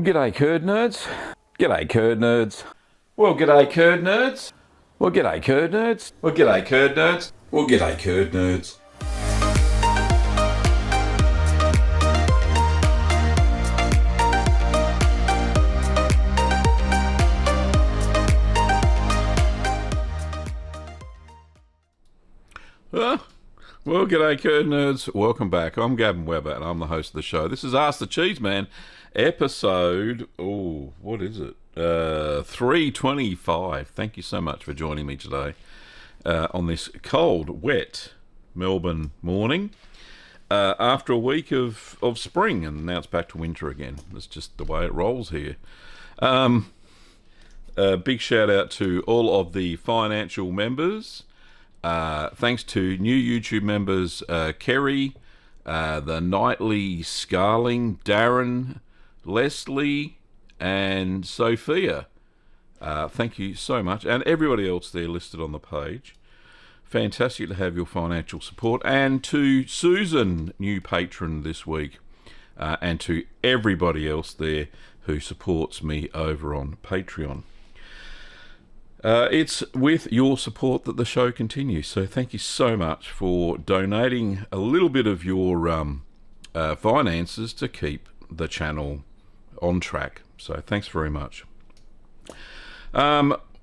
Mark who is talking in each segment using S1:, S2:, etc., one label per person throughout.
S1: Well, g'day curd nerds. G'day curd nerds. Well, g'day curd nerds. Well, g'day curd nerds. Well, g'day curd nerds. Well, g'day curd nerds. Well, g'day curd nerds. Welcome back. I'm Gavin Webber and I'm the host of the show. This is Ask the Cheeseman, episode, what is it? 325. Thank you so much for joining me today on this cold, wet Melbourne morning after a week of spring, and now it's back to winter again. That's just the way it rolls here. Big shout out to all of the financial members. Thanks to new YouTube members, Kerry, the Nightly Scarling, Darren, Leslie, and Sophia. Thank you so much. And everybody else there listed on the page. Fantastic to have your financial support. And to Susan, new patron this week, and to everybody else there who supports me over on Patreon. It's with your support that the show continues, so thank you so much for donating a little bit of your finances to keep the channel on track. So thanks very much.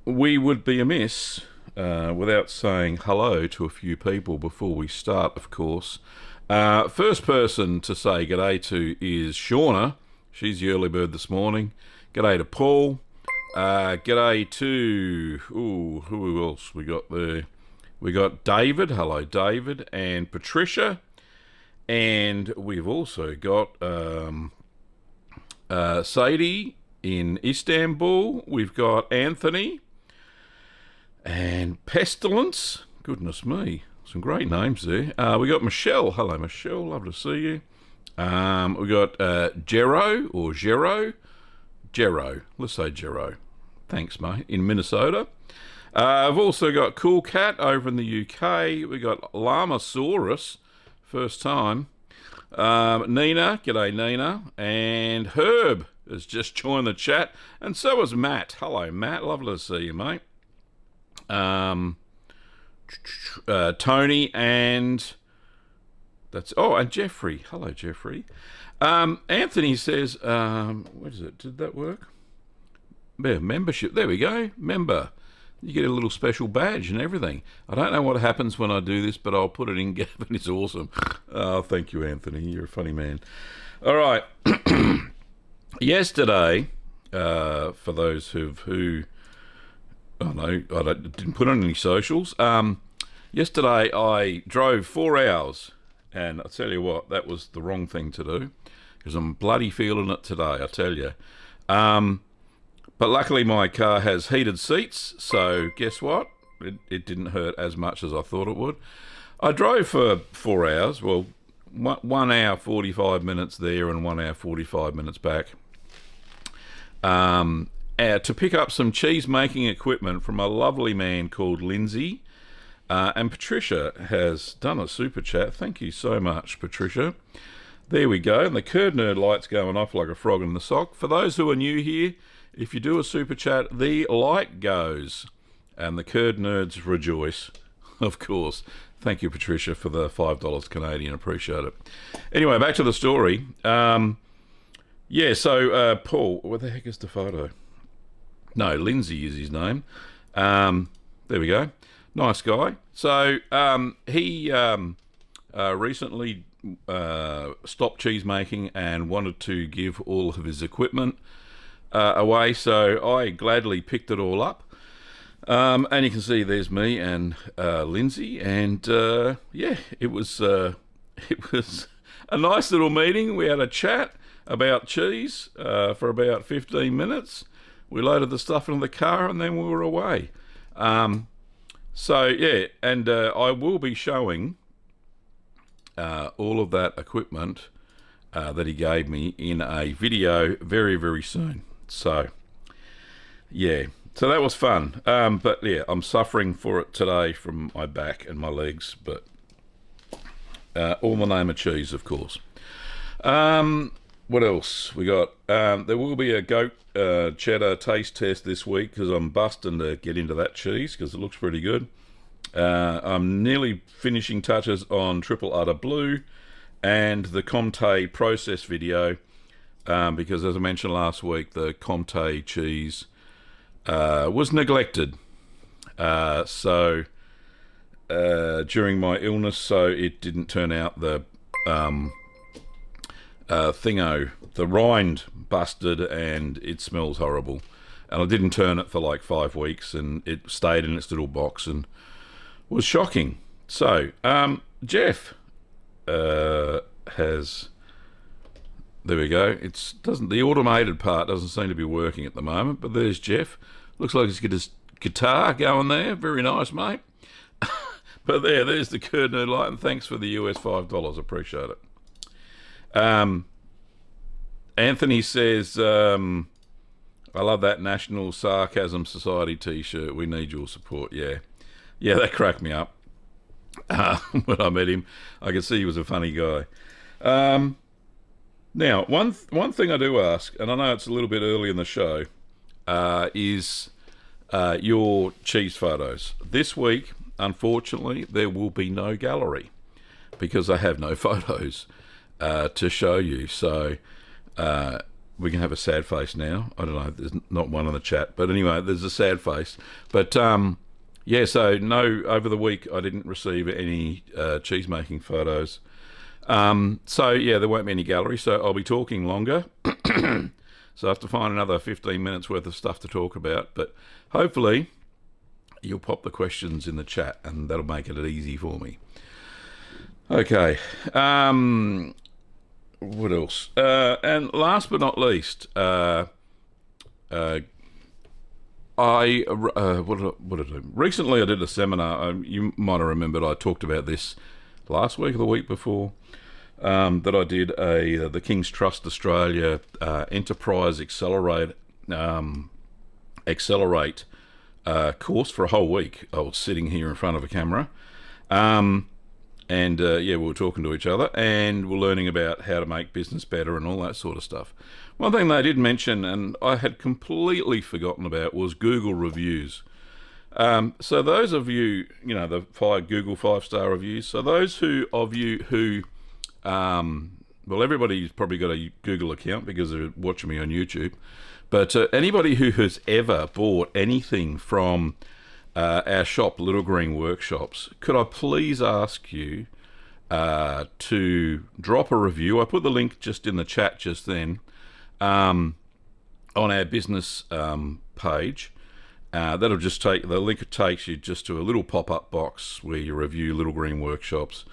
S1: We would be amiss without saying hello to a few people before we start, of course. First person to say g'day to is Shauna. She's the early bird this morning. G'day to Paul. G'day to, who else we got there? We got David, hello David, and Patricia, and we've also got Sadie in Istanbul, we've got Anthony, and Pestilence, goodness me, some great names there. We got Michelle, hello Michelle, love to see you. We got Gero, let's say Gero. Thanks, mate, in Minnesota. I've also got Cool Cat over in the UK. We got Lamasaurus, first time. Nina, g'day Nina. And Herb has just joined the chat. And so has Matt. Hello, Matt. Lovely to see you, mate. Tony and... and Jeffrey. Hello, Jeffrey. Anthony says, what is it? Did that work? Yeah, membership. There we go. Member. You get a little special badge and everything. I don't know what happens when I do this, but I'll put it in. Gavin, it's awesome. Oh, thank you, Anthony. You're a funny man. All right. Yesterday, for those who I didn't put on any socials. Yesterday, I drove 4 hours. And I tell you what, that was the wrong thing to do, because I'm bloody feeling it today, I tell you. But luckily my car has heated seats, so guess what? It didn't hurt as much as I thought it would. I drove for 4 hours, well, 1 hour 45 minutes there and 1 hour 45 minutes back, to pick up some cheese making equipment from a lovely man called Lindsay. And Patricia has done a super chat. Thank you so much, Patricia. There we go. And the curd nerd light's going off like a frog in the sock. For those who are new here, if you do a super chat, the light goes. And the curd nerds rejoice, of course. Thank you, Patricia, for the $5 Canadian. Appreciate it. Anyway, back to the story. So Paul, what the heck is the photo? No, Lindsay is his name. There we go. Nice guy. So he recently stopped cheese making and wanted to give all of his equipment away. So I gladly picked it all up. And you can see there's me and Lindsay. And it was a nice little meeting. We had a chat about cheese for about 15 minutes. We loaded the stuff into the car and then we were away. I will be showing all of that equipment that he gave me in a video very, very soon. So that was fun. I'm suffering for it today from my back and my legs, but all in the name of cheese, of course. What else we got? There will be a goat cheddar taste test this week because I'm busting to get into that cheese because it looks pretty good. I'm nearly finishing touches on Triple Udder Blue and the Comté process video because, as I mentioned last week, the Comté cheese was neglected. So during my illness, so it didn't turn out the the rind busted and it smells horrible. And I didn't turn it for like 5 weeks and it stayed in its little box and was shocking. So, Jeff has... There we go. The automated part doesn't seem to be working at the moment, but there's Jeff. Looks like he's got his guitar going there. Very nice, mate. But there's the curd noodle light, and thanks for the US $5. Appreciate it. Anthony says, I love that National Sarcasm Society t-shirt. We need your support. Yeah, that cracked me up. When I met him, I could see he was a funny guy. Now, one thing I do ask, and I know it's a little bit early in the show, is your cheese photos. This week, unfortunately, there will be no gallery because I have no photos to show you. So we can have a sad face now. I don't know, there's not one in the chat. But anyway, there's a sad face. But yeah, so no, over the week I didn't receive any cheese-making photos. So yeah, there won't be any gallery, so I'll be talking longer. So I have to find another 15 minutes worth of stuff to talk about. But hopefully you'll pop the questions in the chat and that'll make it easy for me. Okay. What else? And last but not least, what did I do? Recently I did a seminar. You might have remembered I talked about this last week or the week before, that I did the King's Trust Australia Enterprise Accelerate course for a whole week. I was sitting here in front of a camera, and yeah, we were talking to each other and we're learning about how to make business better and all that sort of stuff. One thing they did mention, and I had completely forgotten about, was Google reviews. So those of you, the Google 5-star reviews, so those of you who, well, everybody's probably got a Google account because they're watching me on YouTube, but anybody who has ever bought anything from our shop, Little Green Workshops, could I please ask you to drop a review? I put the link just in the chat just then on our business page. That'll just take, the link takes you just to a little pop-up box where you review Little Green Workshops.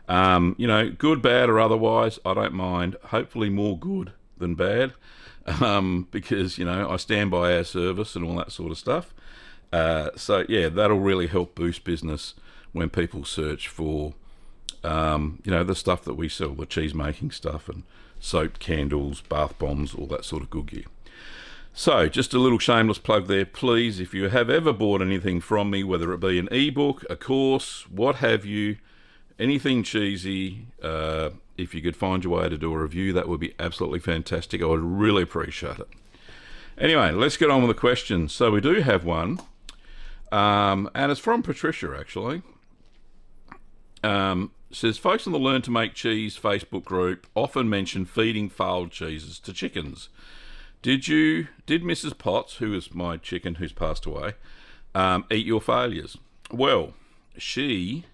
S1: Good, bad, or otherwise, I don't mind. Hopefully more good than bad, because, I stand by our service and all that sort of stuff. So, yeah, that'll really help boost business when people search for, the stuff that we sell, the cheese-making stuff and soap, candles, bath bombs, all that sort of good gear. So, just a little shameless plug there. Please, if you have ever bought anything from me, whether it be an ebook, a course, what have you, anything cheesy, if you could find your way to do a review, that would be absolutely fantastic. I would really appreciate it. Anyway, let's get on with the questions. So we do have one, and it's from Patricia, actually. Says, folks on the Learn to Make Cheese Facebook group often mention feeding failed cheeses to chickens. Did Mrs. Potts, who is my chicken who's passed away, eat your failures? Well, she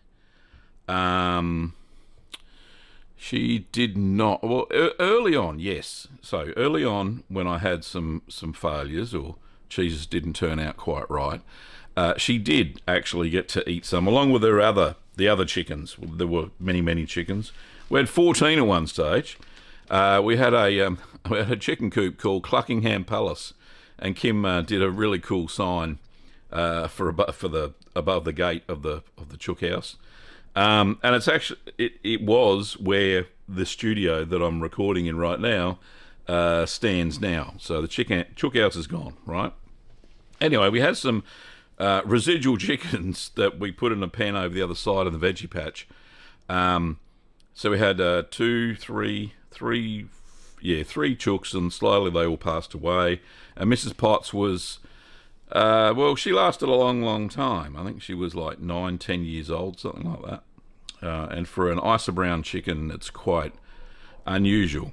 S1: did not. Well, early on, yes. So early on, when I had some failures or cheeses didn't turn out quite right, she did actually get to eat some, along with the other chickens. There were many chickens. We had 14 at one stage. We had a chicken coop called Cluckingham Palace, and Kim did a really cool sign for the above the gate of the chook house, and it's actually it was where the studio that I'm recording in right now stands now. So the chook house is gone, right? Anyway, we had some residual chickens that we put in a pen over the other side of the veggie patch. So we had 2, 3, three chooks, and slowly they all passed away. And Mrs. Potts was, well, she lasted a long, long time. I think she was like 9, 10 years old, something like that. And for an Isa Brown chicken, it's quite unusual.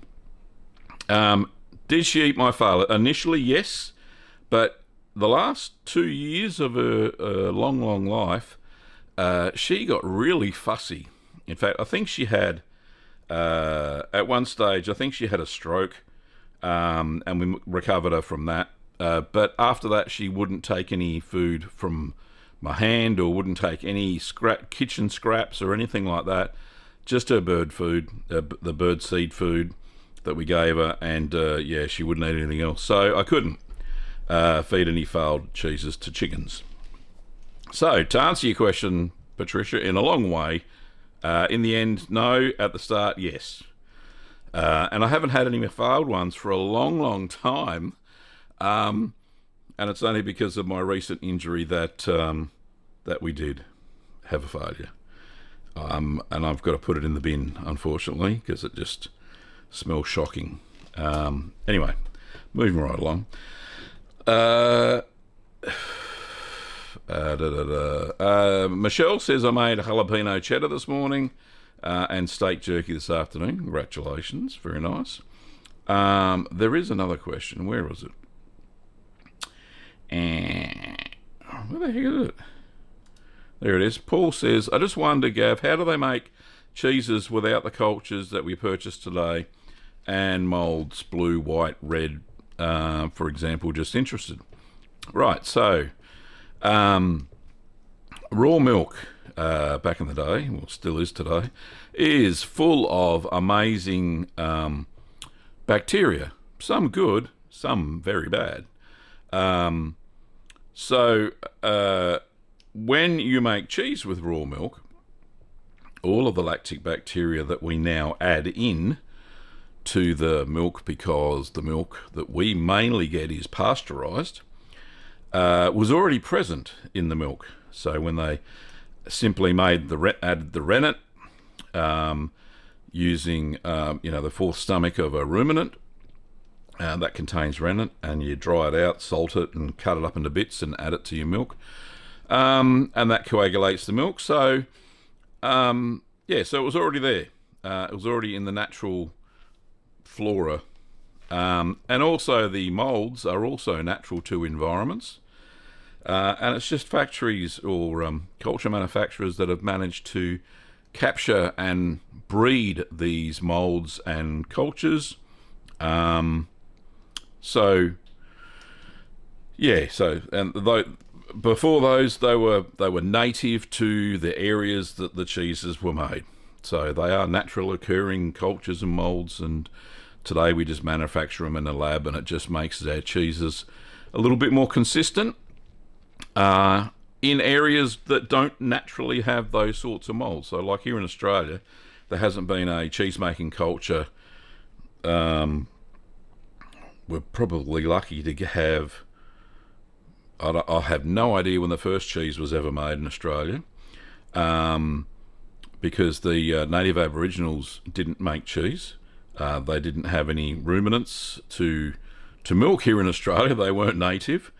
S1: Did she eat my favourite? Initially, yes, but the last 2 years of her long, long life, she got really fussy. In fact, I think she had, at one stage, I think she had a stroke, and we recovered her from that. But after that, she wouldn't take any food from my hand, or wouldn't take any kitchen scraps or anything like that. Just her bird food, the bird seed food that we gave her, and she wouldn't eat anything else. So I couldn't feed any failed cheeses to chickens. So to answer your question, Patricia, in a long way, in the end, no. At the start, yes. And I haven't had any failed ones for a long, long time. And it's only because of my recent injury that we did have a failure. And I've got to put it in the bin, unfortunately, because it just smells shocking. Anyway, moving right along. Michelle says, I made jalapeno cheddar this morning and steak jerky this afternoon. Congratulations. Very nice. There is another question. Where was it? Where the heck is it? There it is. Paul says, I just wonder, Gav, how do they make cheeses without the cultures that we purchased today and moulds, blue, white, red, for example? Just interested. Right, so raw milk back in the day, well, still is today, is full of amazing bacteria. Some good, some very bad. So when you make cheese with raw milk, all of the lactic bacteria that we now add in to the milk, because the milk that we mainly get is pasteurized, was already present in the milk. So when they simply added the rennet, using the fourth stomach of a ruminant, that contains rennet, and you dry it out, salt it, and cut it up into bits and add it to your milk, and that coagulates the milk. So so it was already there. It was already in the natural flora, and also the moulds are also natural to environments, and it's just factories or culture manufacturers that have managed to capture and breed these moulds and cultures. Before those, they were native to the areas that the cheeses were made. So they are natural occurring cultures and moulds, and today we just manufacture them in a lab, and it just makes our cheeses a little bit more consistent in areas that don't naturally have those sorts of moulds. So like here in Australia, there hasn't been a cheese making culture. We're probably lucky to have, I have no idea when the first cheese was ever made in Australia, because the native Aboriginals didn't make cheese. They didn't have any ruminants to milk here in Australia. They weren't native.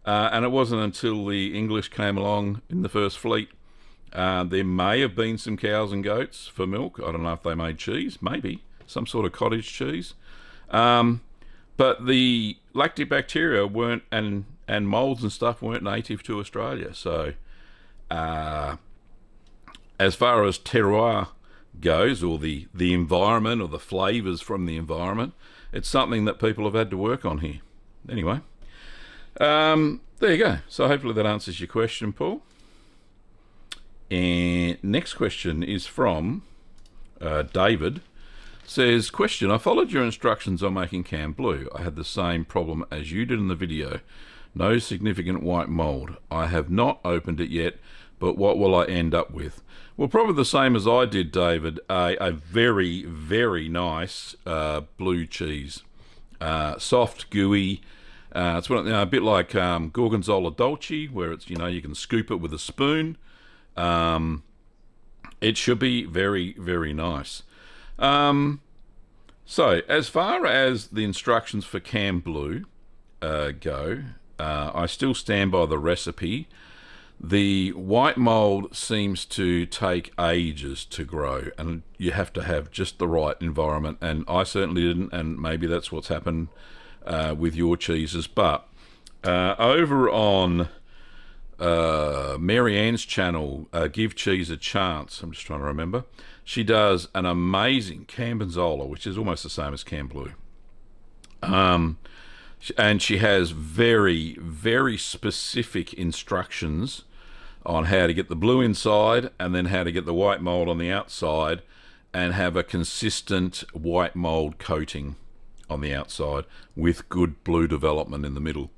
S1: And it wasn't until the English came along in the first fleet. There may have been some cows and goats for milk. I don't know if they made cheese, maybe some sort of cottage cheese. But the lactic bacteria weren't, and moulds and stuff weren't native to Australia. So as far as terroir goes, or the environment, or the flavours from the environment, it's something that people have had to work on here. Anyway, there you go. So hopefully that answers your question, Paul. And next question is from David. Says, question, I followed your instructions on making canned blue. I had the same problem as you did in the video. No significant white mould. I have not opened it yet, but what will I end up with? Well, probably the same as I did, David. A very, very nice blue cheese. Soft, gooey. It's a bit like Gorgonzola Dolce, where it's, you can scoop it with a spoon. It should be very, very nice. So, as far as the instructions for canned blue go, I still stand by the recipe. The white mold seems to take ages to grow, and you have to have just the right environment. And I certainly didn't, and maybe that's what's happened with your cheeses. But over on Mary Ann's channel, Give Cheese a Chance, I'm just trying to remember, she does an amazing Cambenzola, which is almost the same as canned blue. And she has very, very specific instructions on how to get the blue inside and then how to get the white mold on the outside and have a consistent white mold coating on the outside with good blue development in the middle.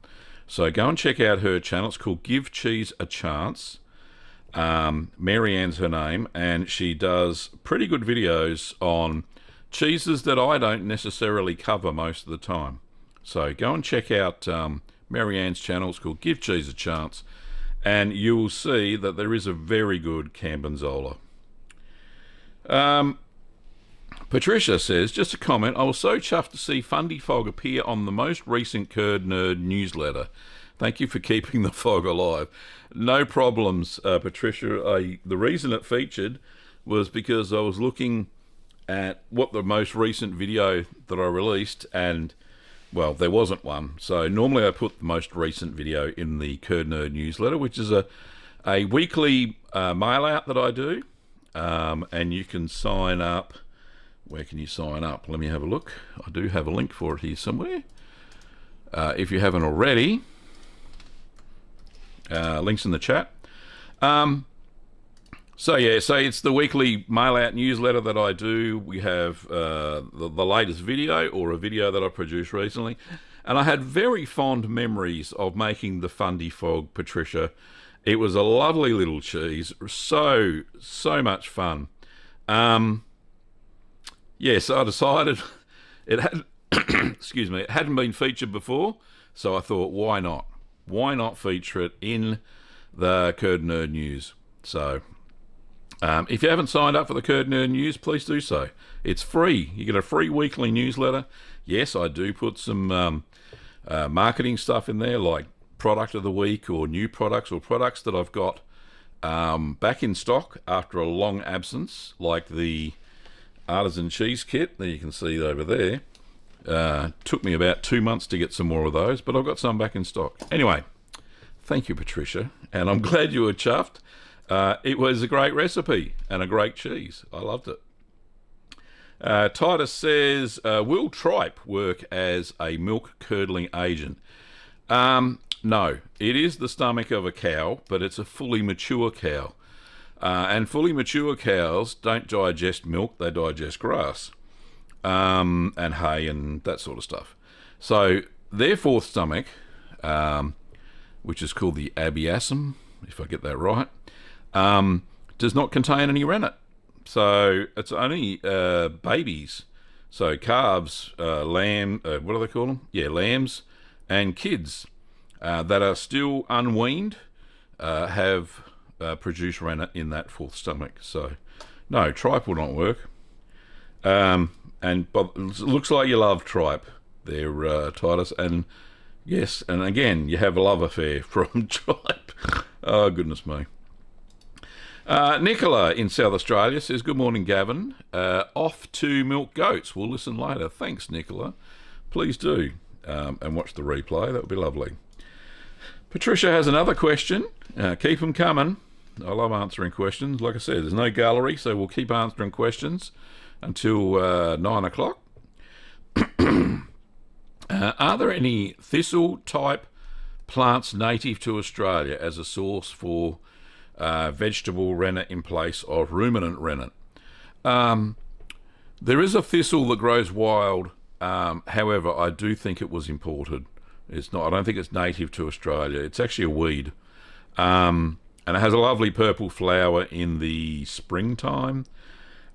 S1: So go and check out her channel. It's called Give Cheese a Chance. Mary Ann's her name, and she does pretty good videos on cheeses that I don't necessarily cover most of the time. So go and check out Mary Ann's channel. It's called Give Cheese a Chance, and you'll see that there is a very good Cambenzola. Patricia says, just a comment, I was so chuffed to see Fundy Fog appear on the most recent Curd Nerd newsletter. Thank you for keeping the fog alive. No problems, Patricia. The reason it featured was because I was looking at what the most recent video that I released, and well, there wasn't one. So normally I put the most recent video in the Curd Nerd newsletter, which is a weekly mail out that I do, and you can sign up. Where can you sign up? Let me have a look. I do have a link for it here somewhere. If you haven't already, links in the chat. So it's the weekly mail-out newsletter that I do. We have the latest video, or a video that I produced recently, and I had very fond memories of making the Fundy Fog, Patricia. It was a lovely little cheese, so much fun. So I decided it had, excuse me, it hadn't been featured before, so I thought, why not? Why not feature it in the Curd Nerd News? So, if you haven't signed up for the Curd Nerd News, please do so. It's free. You get a free weekly newsletter. Yes, I do put some marketing stuff in there, like product of the week, or new products, or products that I've got back in stock after a long absence, like the artisan cheese kit that you can see over there. Took me about 2 months to get some more of those, but I've got some back in stock. Anyway, thank you, Patricia, and I'm glad you were chuffed. It was a great recipe and a great cheese. I loved it. Titus says, will tripe work as a milk curdling agent? No, it is the stomach of a cow, but it's a fully mature cow. And fully mature cows don't digest milk, they digest grass. And hay and that sort of stuff. So their fourth stomach, which is called the abiasum, if I get that right, does not contain any rennet. So it's only babies. So calves, lamb, what do they call them? Yeah, lambs and kids that are still unweaned have produced rennet in that fourth stomach. So no, tripe will not work. But it looks like you love tripe there, Titus, and yes, and again, you have a love affair from tripe. Oh, goodness me. Nicola in South Australia says, good morning, Gavin. Off to milk goats. We'll listen later. Thanks, Nicola. Please do, and watch the replay. That would be lovely. Patricia has another question. Keep them coming. I love answering questions. Like I said, there's no gallery, so we'll keep answering questions until 9 o'clock. Are there any thistle-type plants native to Australia as a source for vegetable rennet in place of ruminant rennet? There is a thistle that grows wild. However, I do think it was imported. It's not. I don't think it's native to Australia. It's actually a weed. And it has a lovely purple flower in the springtime.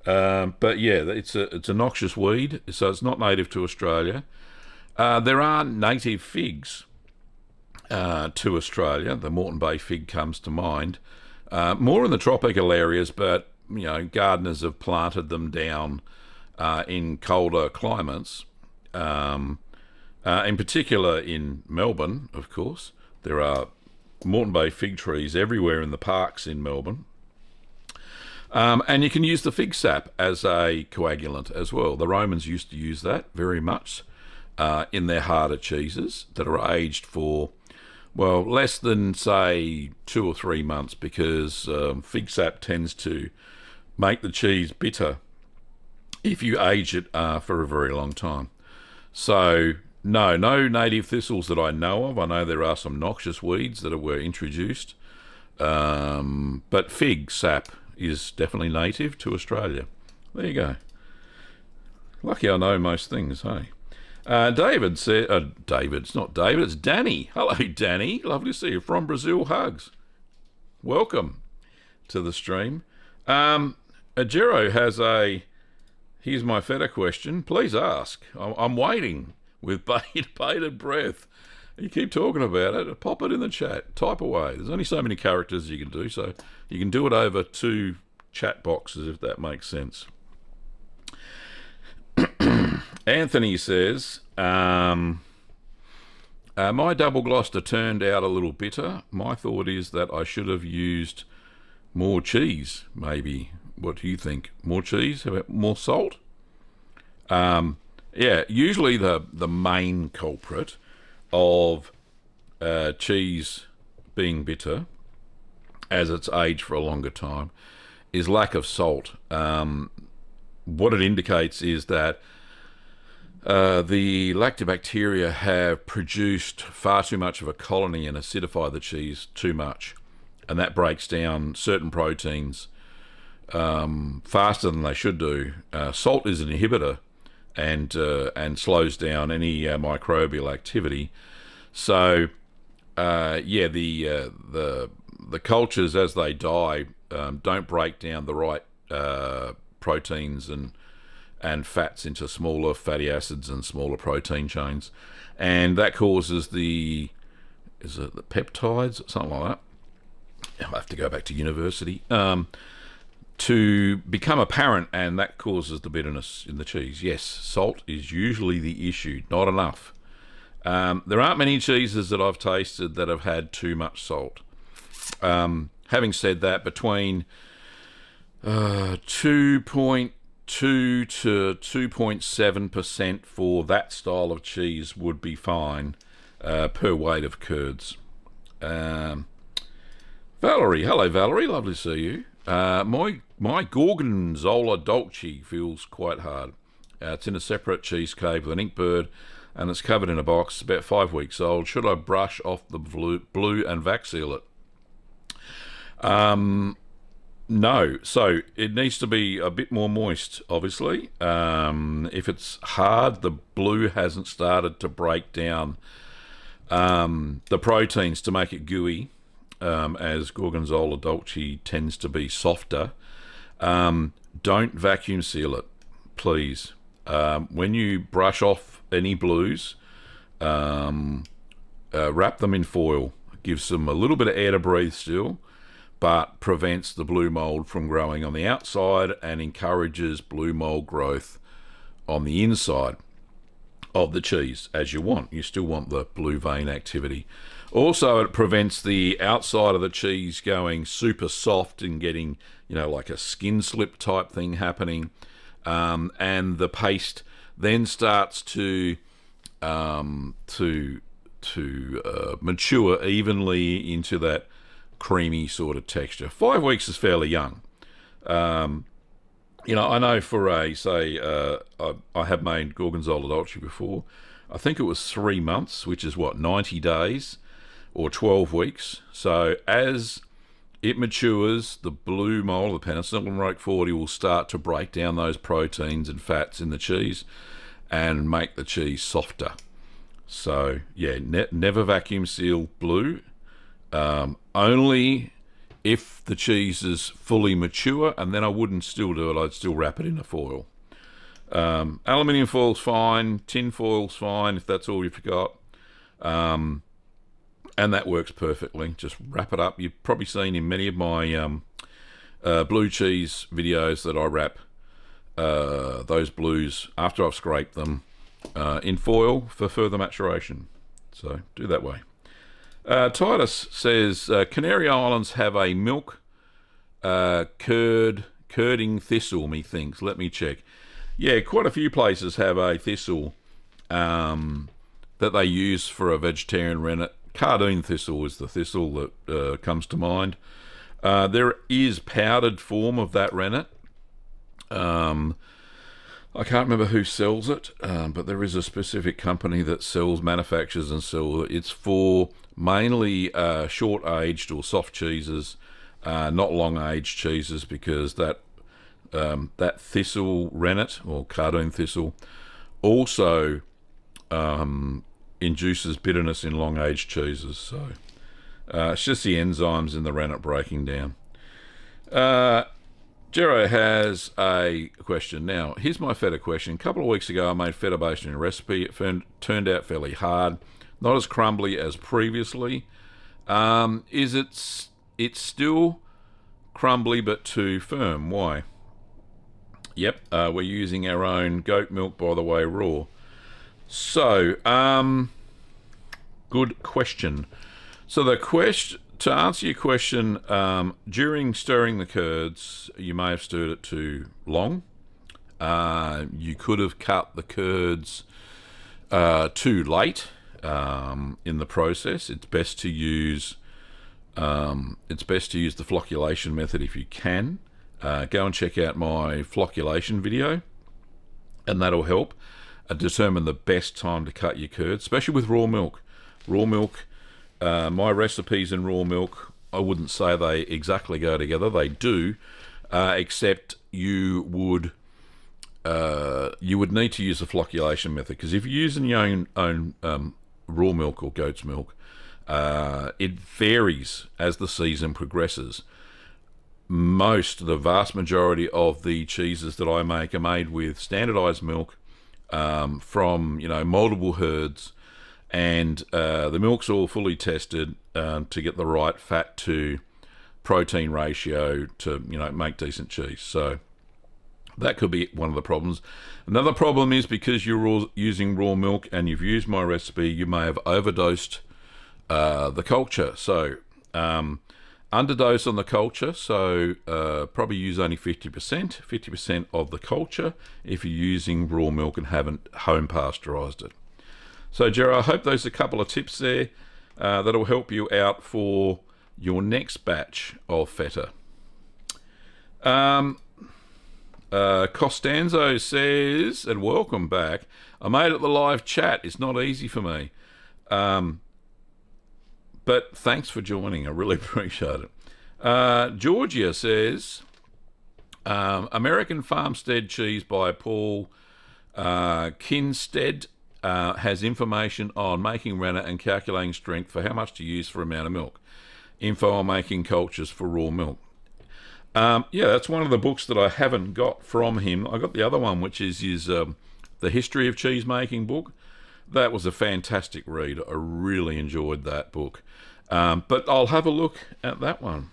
S1: But yeah, it's a noxious weed, so it's not native to Australia. There are native figs to Australia. The Moreton Bay fig comes to mind. More in the tropical areas, but you know, gardeners have planted them down in colder climates, in particular in Melbourne, of course. There are Moreton Bay fig trees everywhere in the parks in Melbourne. And you can use the fig sap as a coagulant as well. The Romans used to use that very much in their harder cheeses that are aged for, well, less than, say, 2 or 3 months, because fig sap tends to make the cheese bitter if you age it for a very long time. So, no native thistles that I know of. I know there are some noxious weeds that were introduced, but fig sap is definitely native to Australia. There you go. Lucky I know most things, hey? David said... David, it's not David, it's Danny. Hello, Danny. Lovely to see you. From Brazil, hugs. Welcome to the stream. Jero has a... Here's my feta question. Please ask. I'm waiting with bated breath. You keep talking about it. Pop it in the chat. Type away. There's only so many characters you can do, so you can do it over 2 chat boxes, if that makes sense. Anthony says, my double Gloucester turned out a little bitter. My thought is that I should have used more cheese, maybe. What do you think? More cheese? How about more salt? Yeah, usually the main culprit of cheese being bitter as it's aged for a longer time is lack of salt. What it indicates is that the lactobacteria have produced far too much of a colony and acidified the cheese too much, and that breaks down certain proteins faster than they should do. Salt is an inhibitor and slows down any microbial activity. So, yeah, the cultures as they die don't break down the right proteins and fats into smaller fatty acids and smaller protein chains, and that causes the peptides, something like that. I'll have to go back to university. To become apparent, and that causes the bitterness in the cheese. Yes, salt is usually the issue, not enough. There aren't many cheeses that I've tasted that have had too much salt. Having said that, between 2.2 to 2.7% for that style of cheese would be fine per weight of curds. Valerie, hello Valerie, lovely to see you. My Gorgonzola Dolce feels quite hard. It's in a separate cheese cave with an ink bird, and it's covered in a box. It's about 5 weeks old. Should I brush off the blue and vac seal it? No. So it needs to be a bit more moist, obviously. If it's hard, the blue hasn't started to break down the proteins to make it gooey, as Gorgonzola Dolce tends to be softer. Don't vacuum seal it, please. When you brush off any blues, wrap them in foil. It gives them a little bit of air to breathe still, but prevents the blue mold from growing on the outside and encourages blue mold growth on the inside of the cheese, as you want. You still want the blue vein activity. Also, it prevents the outside of the cheese going super soft and getting, like a skin slip type thing happening. And the paste then starts to mature evenly into that creamy sort of texture. 5 weeks is fairly young. I know for I have made Gorgonzola Dolce before. I think it was 3 months, which is 90 days or 12 weeks. So as it matures, the blue mold, the penicillin Roquefort, will start to break down those proteins and fats in the cheese and make the cheese softer. So yeah, never vacuum seal blue. Only if the cheese is fully mature, and then I wouldn't still do it. I'd still wrap it in a foil. Aluminium foil's fine. Tin foil's fine if that's all you've got. And that works perfectly. Just wrap it up. You've probably seen in many of my blue cheese videos that I wrap those blues after I've scraped them in foil for further maturation. So do that way. Titus says Canary Islands have a milk curding thistle, methinks. Let me check. Yeah, quite a few places have a thistle that they use for a vegetarian rennet. Cardoon thistle is the thistle that comes to mind. There is powdered form of that rennet. I can't remember who sells it, but there is a specific company that manufactures and sells it. It's for mainly short-aged or soft cheeses, not long-aged cheeses, because that thistle rennet or cardoon thistle also induces bitterness in long-aged cheeses. So it's just the enzymes in the rennet breaking down. Jero has a question. Now, here's my feta question. A couple of weeks ago, I made feta based on a recipe. It turned out fairly hard, not as crumbly as previously. It's still crumbly but too firm? Why? Yep, we're using our own goat milk, by the way, raw. So, good question. So to answer your question, during stirring the curds, you may have stirred it too long. You could have cut the curds too late in the process. It's best to use the flocculation method if you can. Go and check out my flocculation video, and that'll help determine the best time to cut your curds, especially with raw milk. Raw milk, my recipes in raw milk, I wouldn't say they exactly go together. They do, except you would need to use the flocculation method, because if you're using your own raw milk or goat's milk, it varies as the season progresses. The vast majority of the cheeses that I make are made with standardized milk from multiple herds, and the milk's all fully tested to get the right fat to protein ratio to make decent cheese. So that could be one of the problems. Another problem is, because you're using raw milk and you've used my recipe, you may have overdosed the culture. So underdose on the culture, so probably use only 50% of the culture if you're using raw milk and haven't home pasteurized it. So, Jerry, I hope those are a couple of tips there that'll help you out for your next batch of feta. Costanzo says, and welcome back, I made it the live chat. It's not easy for me. But thanks for joining. I really appreciate it. Georgia says, American Farmstead Cheese by Paul Kinstead has information on making rennet and calculating strength for how much to use for amount of milk. Info on making cultures for raw milk. Yeah, that's one of the books that I haven't got from him. I got the other one, which is his The History of Cheese Making book. That was a fantastic read. I really enjoyed that book. But I'll have a look at that one.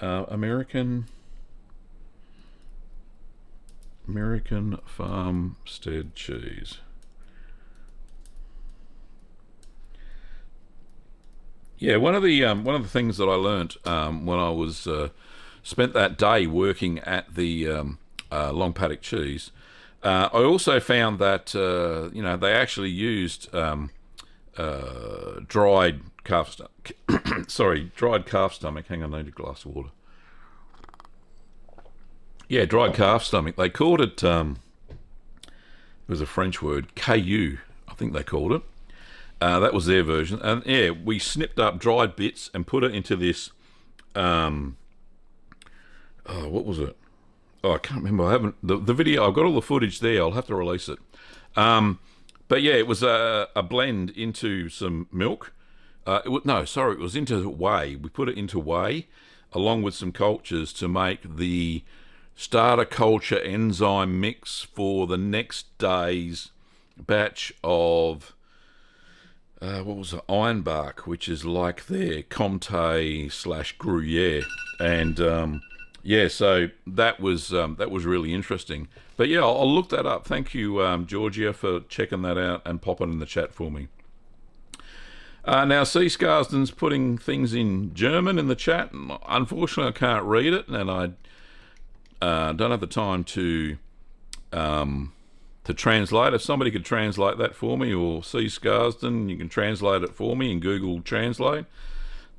S1: American Farmstead Cheese. Yeah, one of the things that I learnt when I was spent that day working at the Long Paddock Cheese, I also found that they actually used dried calf stomach. Dried calf stomach. Hang on, I need a glass of water. Yeah, dried calf stomach. They called it. It was a French word, caillou, I think they called it. That was their version, and yeah, we snipped up dried bits and put it into this. What was it? Oh, I can't remember. I haven't the video. I've got all the footage there. I'll have to release it. But yeah, it was a blend into some milk. It was into whey. We put it into whey along with some cultures to make the starter culture enzyme mix for the next day's batch of. Ironbark, which is like their Comté / Gruyere, and Yeah, so that was really interesting. But yeah, I'll look that up. Thank you, Georgia, for checking that out and popping in the chat for me. Now, C. Scarsden's putting things in German in the chat. Unfortunately, I can't read it, and I don't have the time to translate. If somebody could translate that for me, or C. Scarsden, you can translate it for me in Google Translate,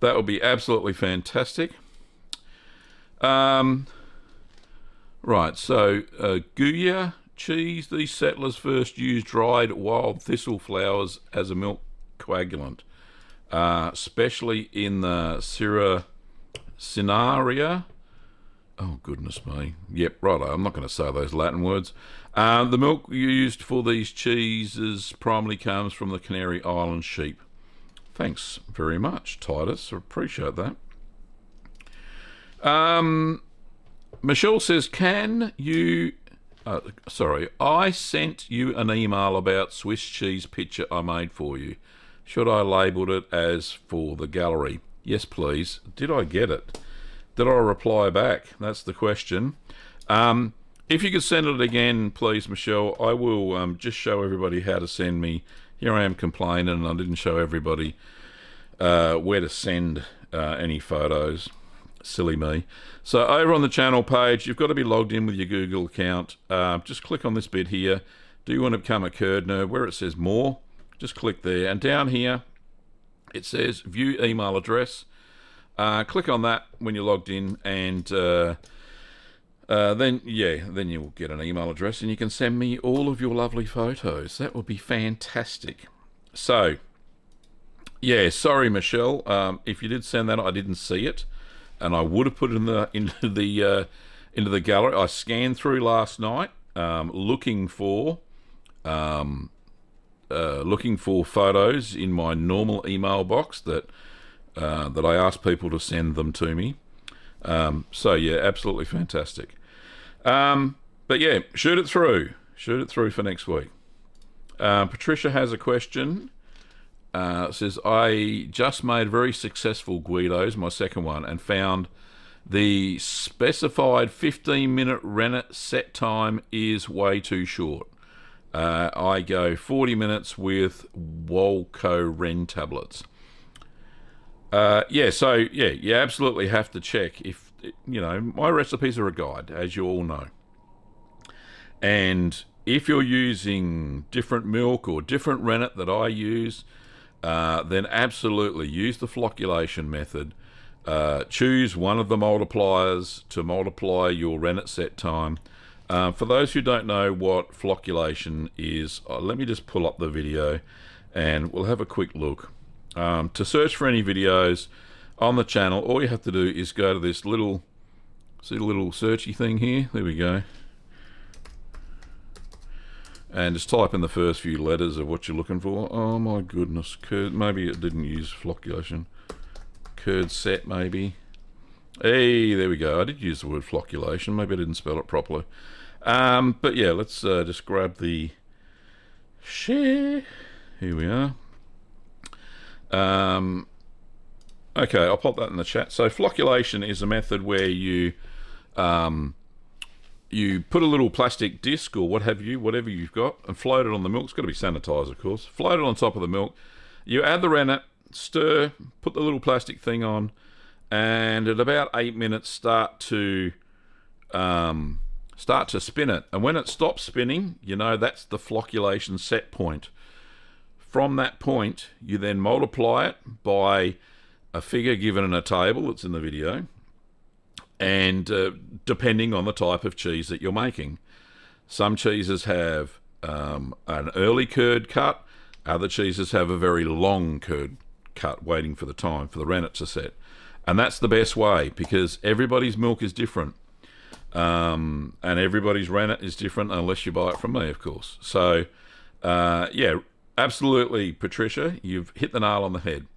S1: that would be absolutely fantastic. Right, so Guya cheese. These settlers first used dried wild thistle flowers as a milk coagulant, especially in the Sinaria. Oh, goodness me. Yep, right. I'm not going to say those Latin words. The milk used for these cheeses primarily comes from the Canary Island sheep. Thanks very much, Titus. I appreciate that. Michelle says, can you... sorry, I sent you an email about Swiss cheese picture I made for you. Should I label it as for the gallery? Yes, please. Did I get it? Did I reply back? That's the question. If you could send it again, please, Michelle, I will just show everybody how to send me. Here I am complaining, and I didn't show everybody where to send any photos. Silly me. So over on the channel page, you've got to be logged in with your Google account. Just click on this bit here. Do you want to become a Curd Nerd? Where it says more, just click there. And down here, it says view email address. Click on that when you're logged in, and then you'll get an email address, and you can send me all of your lovely photos. That would be fantastic. So, yeah, sorry, Michelle. If you did send that, I didn't see it, and I would have put it into the gallery. I scanned through last night, looking for photos in my normal email box that I asked people to send them to me. So yeah, absolutely fantastic. But yeah, shoot it through for next week. Patricia has a question. Says, I just made very successful Guidos, my second one, and found the specified 15-minute rennet set time is way too short. I go 40 minutes with Wolco Ren tablets. You absolutely have to check. If my recipes are a guide, as you all know, and if you're using different milk or different rennet that I use, then absolutely use the flocculation method. Choose one of the multipliers to multiply your rennet set time. For those who don't know what flocculation is, let me just pull up the video and we'll have a quick look. To search for any videos on the channel, all you have to do is go to this little searchy thing here. There we go. And just type in the first few letters of what you're looking for. Oh my goodness, curd. Maybe it didn't use flocculation. Curd set, maybe. Hey, there we go. I did use the word flocculation. Maybe I didn't spell it properly. But yeah, let's just grab the share. Here we are. Okay, I'll pop that in the chat. So flocculation is a method where you put a little plastic disc or whatever you've got, and float it on the milk. It's got to be sanitized, of course. Float it on top of the milk. You add the rennet, stir, put the little plastic thing on, and at about 8 minutes start to spin it. And when it stops spinning, that's the flocculation set point. From that point, you then multiply it by a figure given in a table that's in the video, and depending on the type of cheese that you're making. Some cheeses have an early curd cut, other cheeses have a very long curd cut waiting for the time for the rennet to set. And that's the best way, because everybody's milk is different, and everybody's rennet is different unless you buy it from me, of course. So yeah, absolutely, Patricia, you've hit the nail on the head.